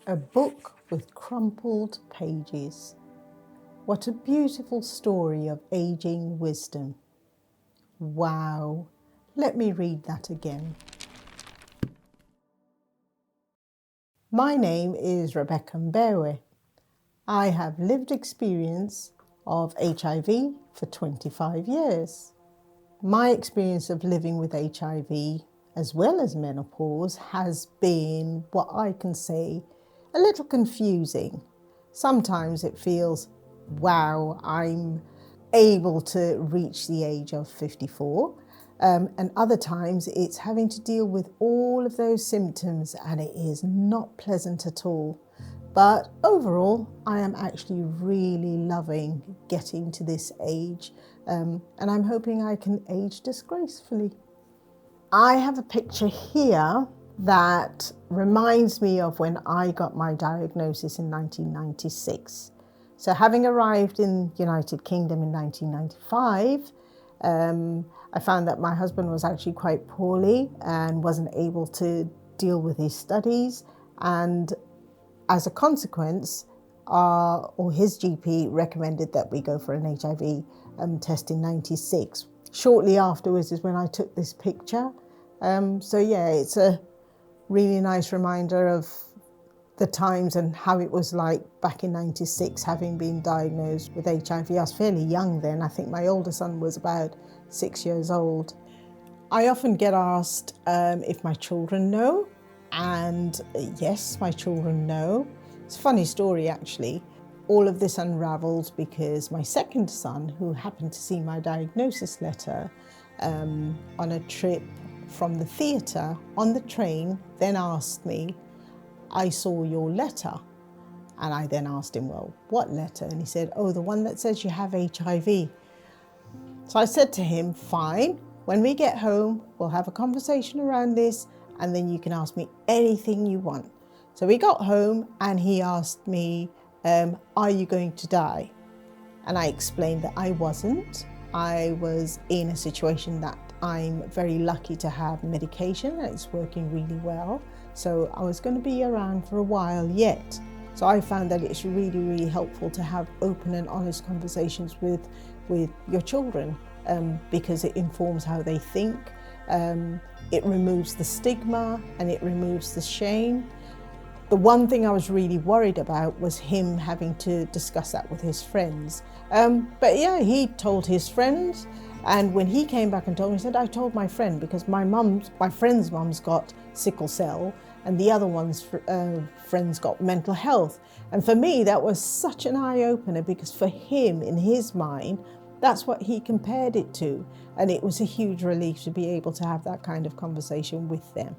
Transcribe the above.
A book with crumpled pages. What a beautiful story of aging wisdom. Wow. Let me read that again. My name is Rebecca Mbewe. I have lived experience of HIV for 25 years. My experience of living with HIV as well as menopause has been what I can say a little confusing. Sometimes it feels, wow, I'm able to reach the age of 54. And other times it's having to deal with all of those symptoms and it is not pleasant at all. But overall, I am actually really loving getting to this age, and I'm hoping I can age disgracefully. I have a picture here that reminds me of when I got my diagnosis in 1996. So having arrived in the United Kingdom in 1995, I found that my husband was actually quite poorly and wasn't able to deal with his studies, and as a consequence, his GP recommended that we go for an HIV test in 96. Shortly afterwards is when I took this picture. So yeah, it's a really nice reminder of the times and how it was like back in 96, having been diagnosed with HIV. I was fairly young then. I think my older son was about 6 years old. I often get asked if my children know. And yes, my children know. It's a funny story, actually. All of this unravelled because my second son, who happened to see my diagnosis letter on a trip from the theatre on the train, then asked me, I saw your letter. And I then asked him, well, what letter? And he said, oh, the one that says you have HIV. So I said to him, fine, when we get home, we'll have a conversation around this, and then you can ask me anything you want. So we got home and he asked me, are you going to die? And I explained that I wasn't. I was in a situation that I'm very lucky to have medication and it's working really well. So I was going to be around for a while yet. So I found that it's really, really helpful to have open and honest conversations with your children because it informs how they think. It removes the stigma and it removes the shame. The one thing I was really worried about was him having to discuss that with his friends. But yeah, he told his friends, and when he came back and told me, he said, I told my friend because my friend's mum's got sickle cell and the other one's friends got mental health. And for me, that was such an eye-opener because for him, in his mind, that's what he compared it to. And it was a huge relief to be able to have that kind of conversation with them.